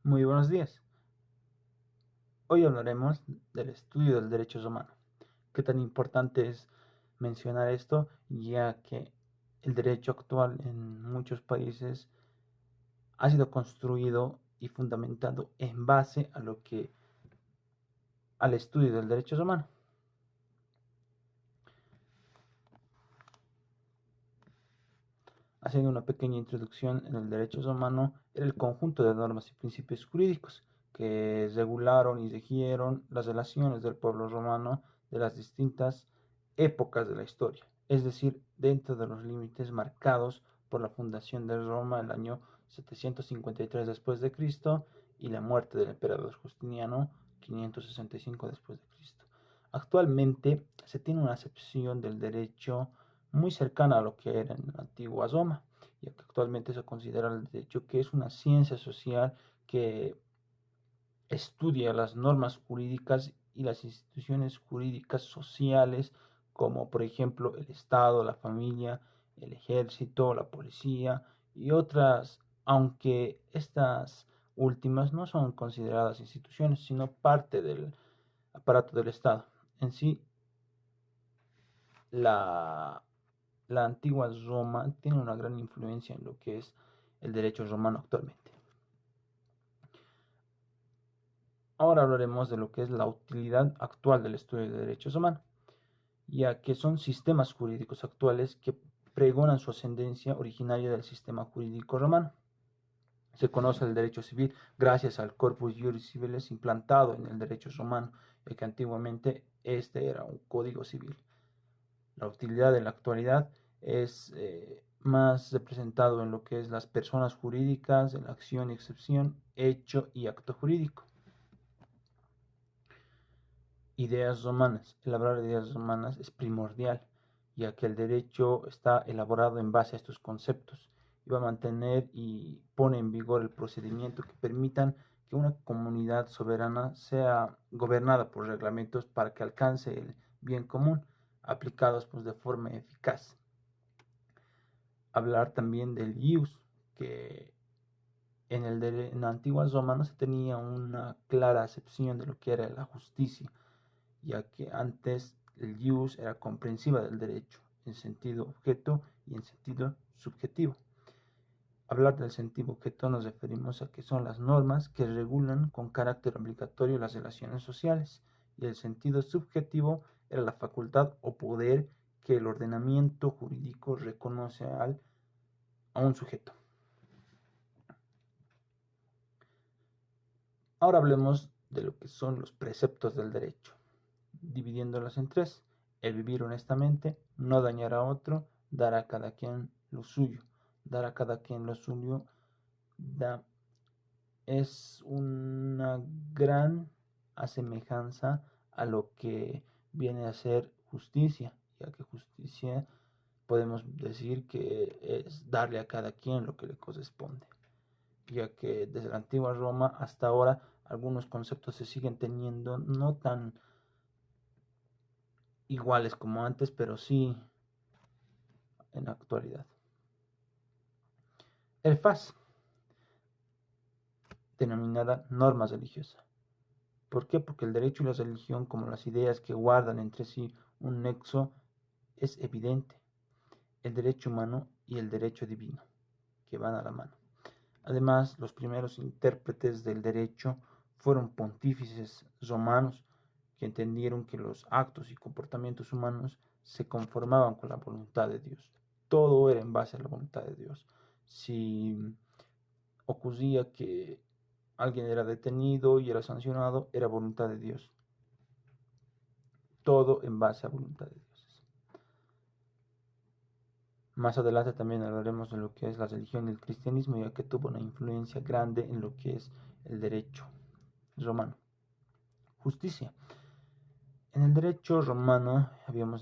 Muy buenos días. Hoy hablaremos del estudio del derecho romano. ¿Qué tan importante es mencionar esto? Ya que el derecho actual en muchos países ha sido construido y fundamentado en base al estudio del derecho romano. Haciendo una pequeña introducción, en el derecho romano era el conjunto de normas y principios jurídicos que regularon y regieron las relaciones del pueblo romano de las distintas épocas de la historia, es decir, dentro de los límites marcados por la fundación de Roma el año 753 después de Cristo y la muerte del emperador Justiniano 565 después de Cristo. Actualmente se tiene una acepción del derecho muy cercana a lo que era en la antigua Roma, ya que actualmente se considera el derecho que es una ciencia social que estudia las normas jurídicas y las instituciones jurídicas sociales, como por ejemplo el Estado, la familia, el ejército, la policía y otras, aunque estas últimas no son consideradas instituciones, sino parte del aparato del Estado. En sí, la la antigua Roma tiene una gran influencia en lo que es el derecho romano actualmente. Ahora hablaremos de lo que es la utilidad actual del estudio de derecho romano, ya que son sistemas jurídicos actuales que pregonan su ascendencia originaria del sistema jurídico romano. Se conoce el derecho civil gracias al corpus juris civilis implantado en el derecho romano, ya que antiguamente este era un código civil. La utilidad en la actualidad es más representado en lo que es las personas jurídicas, en la acción y excepción, hecho y acto jurídico. Ideas romanas. Elaborar ideas romanas es primordial, ya que el derecho está elaborado en base a estos conceptos y va a mantener y pone en vigor el procedimiento que permitan que una comunidad soberana sea gobernada por reglamentos para que alcance el bien común, aplicados pues, de forma eficaz. Hablar también del ius, que en la antigua Roma no se tenía una clara acepción de lo que era la justicia, ya que antes el ius era comprensiva del derecho en sentido objeto y en sentido subjetivo. Hablar del sentido objeto nos referimos a que son las normas que regulan con carácter obligatorio las relaciones sociales, y el sentido subjetivo era la facultad o poder que el ordenamiento jurídico reconoce a un sujeto. Ahora hablemos de lo que son los preceptos del derecho, dividiéndolos en tres: el vivir honestamente, no dañar a otro, dar a cada quien lo suyo. Dar a cada quien lo suyo da, es una gran asemejanza a lo que viene a ser justicia, ya que justicia podemos decir que es darle a cada quien lo que le corresponde, ya que desde la antigua Roma hasta ahora algunos conceptos se siguen teniendo no tan iguales como antes, pero sí en la actualidad. El FAS, denominada norma religiosa. ¿Por qué? Porque el derecho y la religión, como las ideas que guardan entre sí un nexo, es evidente. El derecho humano y el derecho divino, que van a la mano. Además, los primeros intérpretes del derecho fueron pontífices romanos que entendieron que los actos y comportamientos humanos se conformaban con la voluntad de Dios. Todo era en base a la voluntad de Dios. Si ocurría que alguien era detenido y era sancionado, era voluntad de Dios. Todo en base a voluntad de Dios. Más adelante también hablaremos de lo que es la religión y el cristianismo, ya que tuvo una influencia grande en lo que es el derecho romano. Justicia. En el derecho romano habíamos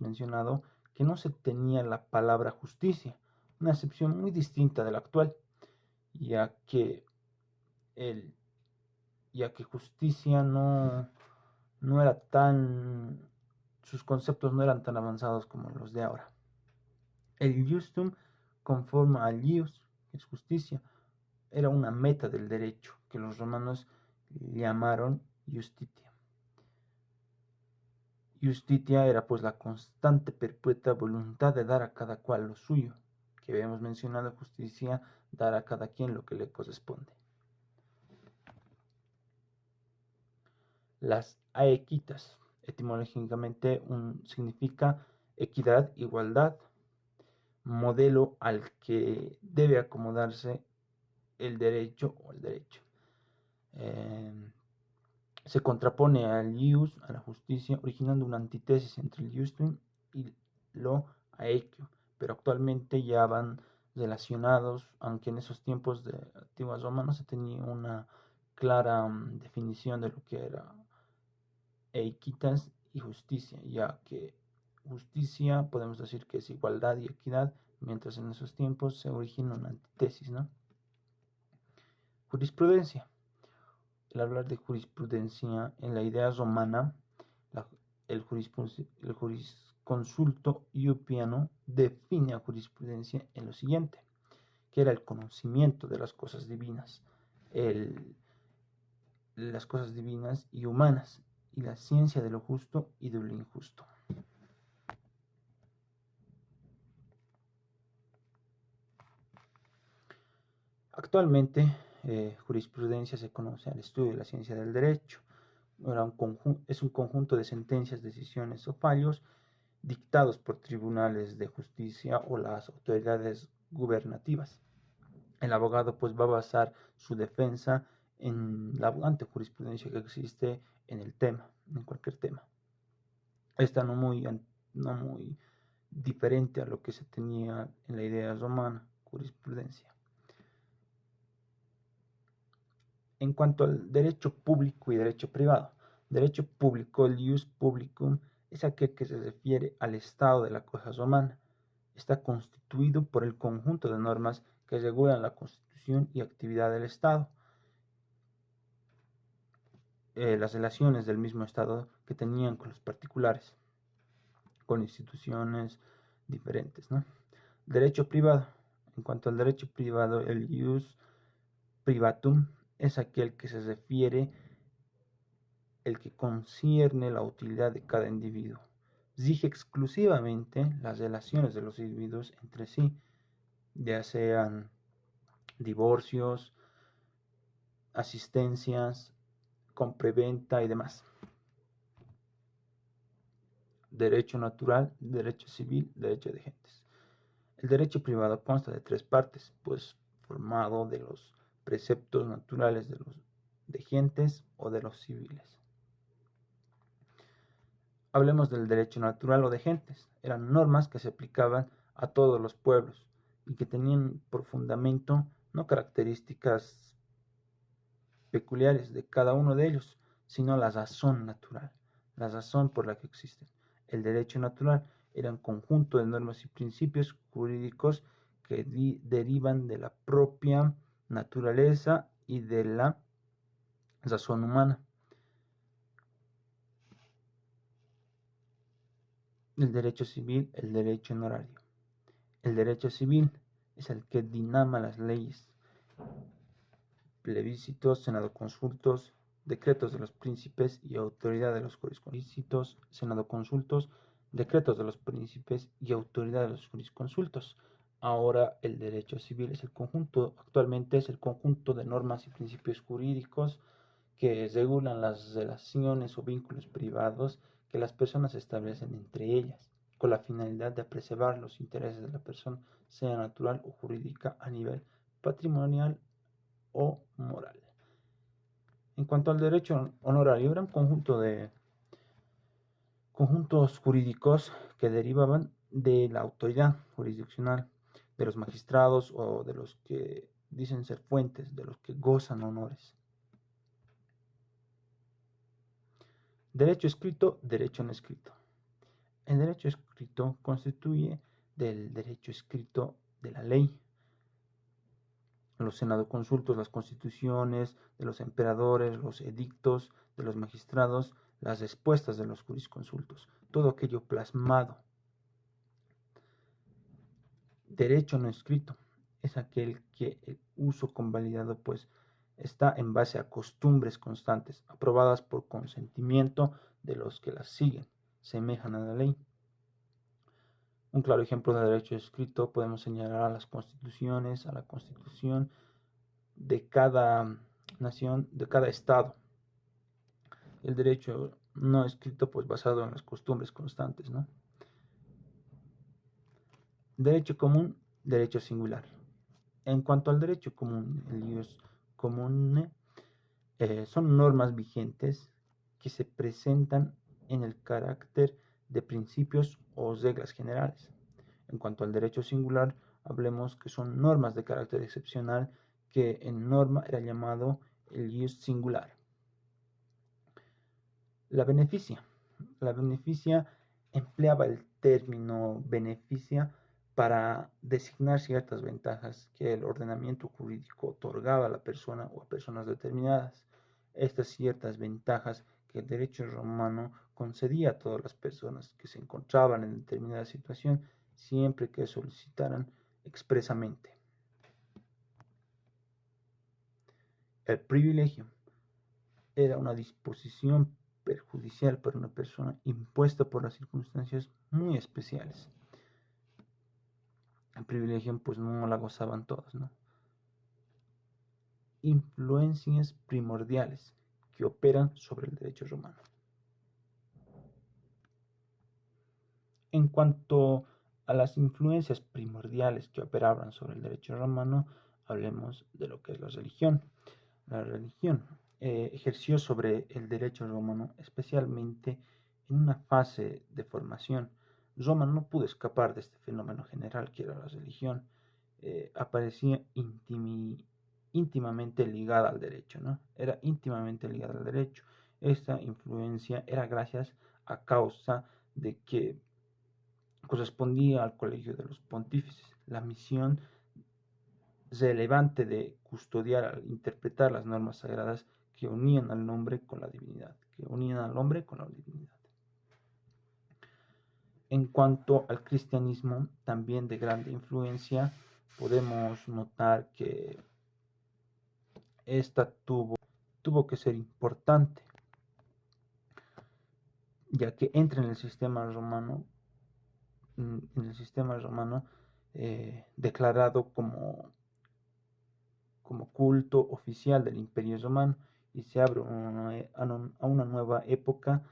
mencionado que no se tenía la palabra justicia, una acepción muy distinta de la actual, ya que, el, ya que justicia no era tan, sus conceptos no eran tan avanzados como los de ahora. El justum conforma al ius, que es justicia, era una meta del derecho que los romanos llamaron justitia. Justitia era pues la constante perpetua voluntad de dar a cada cual lo suyo, que habíamos mencionado. Justicia, dar a cada quien lo que le corresponde. Las aequitas, etimológicamente significa equidad, igualdad, modelo al que debe acomodarse el derecho o el derecho. Se contrapone al ius, a la justicia, originando una antítesis entre el iustium y lo aequio, pero actualmente ya van relacionados, aunque en esos tiempos de antiguas Roma no se tenía una clara definición de lo que era equitas y justicia, ya que justicia podemos decir que es igualdad y equidad, mientras en esos tiempos se origina una antítesis, ¿no? Jurisprudencia. El hablar de jurisprudencia en la idea romana, el jurisconsulto Iupiano define a jurisprudencia en lo siguiente, que era el conocimiento de las cosas divinas, las cosas divinas y humanas, y la ciencia de lo justo y de lo injusto. Actualmente, jurisprudencia se conoce al estudio de la ciencia del derecho. Es un conjunto de sentencias, decisiones o fallos dictados por tribunales de justicia o las autoridades gubernativas. El abogado pues va a basar su defensa en la abundante jurisprudencia que existe en el tema, en cualquier tema. Esta no muy diferente a lo que se tenía en la idea romana, jurisprudencia. En cuanto al derecho público y derecho privado, derecho público, el ius publicum, es aquel que se refiere al estado de la cosa romana. Está constituido por el conjunto de normas que regulan la constitución y actividad del Estado, las relaciones del mismo Estado que tenían con los particulares, con instituciones diferentes, ¿no? Derecho privado. En cuanto al derecho privado, el ius privatum es aquel que se refiere, el que concierne la utilidad de cada individuo. Rige exclusivamente las relaciones de los individuos entre sí, ya sean divorcios, asistencias, compraventa y demás. Derecho natural, derecho civil, derecho de gentes. El derecho privado consta de tres partes, pues formado de los preceptos naturales de gentes o de los civiles. Hablemos del derecho natural o de gentes. Eran normas que se aplicaban a todos los pueblos y que tenían por fundamento no características peculiares de cada uno de ellos, sino la razón natural, la razón por la que existen. El derecho natural era un conjunto de normas y principios jurídicos que derivan de la propia naturaleza y de la razón humana. El derecho civil, el derecho honorario. El derecho civil es el que dinama las leyes, plebiscitos, senado consultos, decretos de los príncipes y autoridad de los jurisconsultos, senado consultos, decretos de los príncipes y autoridad de los jurisconsultos. Ahora el derecho civil es el conjunto, actualmente es el conjunto de normas y principios jurídicos que regulan las relaciones o vínculos privados que las personas establecen entre ellas, con la finalidad de preservar los intereses de la persona, sea natural o jurídica, a nivel patrimonial o moral. En cuanto al derecho honorario, era un conjunto de conjuntos jurídicos que derivaban de la autoridad jurisdiccional, de los magistrados o de los que dicen ser fuentes, de los que gozan honores. Derecho escrito, derecho no escrito. El derecho escrito constituye del derecho escrito de la ley. Los senadoconsultos, las constituciones de los emperadores, los edictos de los magistrados, las respuestas de los jurisconsultos, todo aquello plasmado. Derecho no escrito es aquel que el uso convalidado pues está en base a costumbres constantes, aprobadas por consentimiento de los que las siguen, semejan a la ley. Un claro ejemplo de derecho escrito podemos señalar a las constituciones, a la constitución de cada nación, de cada estado. El derecho no escrito pues basado en las costumbres constantes, ¿no? Derecho común, derecho singular. En cuanto al derecho común, el ius comune, son normas vigentes que se presentan en el carácter de principios o reglas generales. En cuanto al derecho singular, hablemos que son normas de carácter excepcional que en norma era llamado el ius singular. La beneficia. La beneficia empleaba el término beneficia para designar ciertas ventajas que el ordenamiento jurídico otorgaba a la persona o a personas determinadas. Estas ciertas ventajas que el derecho romano concedía a todas las personas que se encontraban en determinada situación siempre que solicitaran expresamente. El privilegio era una disposición perjudicial para una persona impuesta por las circunstancias muy especiales. El privilegio pues no la gozaban todos, ¿no? Influencias primordiales que operan sobre el derecho romano. En cuanto a las influencias primordiales que operaban sobre el derecho romano, hablemos de lo que es la religión. La religión ejerció sobre el derecho romano, especialmente en una fase de formación. Roma no pudo escapar de este fenómeno general que era la religión. Aparecía íntimamente ligada al derecho, ¿no? Era íntimamente ligada al derecho. Esta influencia era gracias a causa de que correspondía al colegio de los pontífices. La misión relevante de custodiar al interpretar las normas sagradas que unían al hombre con la divinidad, En cuanto al cristianismo, también de grande influencia, podemos notar que esta tuvo que ser importante, ya que entra en el sistema romano, declarado como culto oficial del Imperio Romano y se abre a una nueva época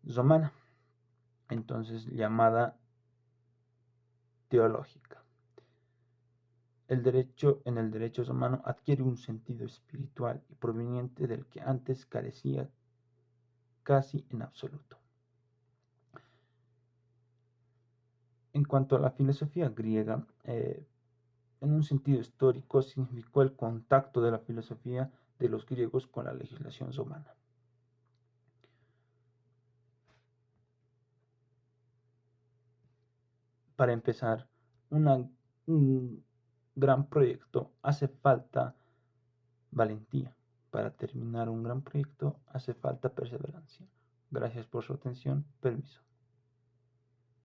romana, entonces llamada teológica. En el derecho romano adquiere un sentido espiritual y proveniente del que antes carecía casi en absoluto. En cuanto a la filosofía griega, en un sentido histórico significó el contacto de la filosofía de los griegos con la legislación romana. Para empezar un gran proyecto hace falta valentía. Para terminar un gran proyecto hace falta perseverancia. Gracias por su atención. Permiso.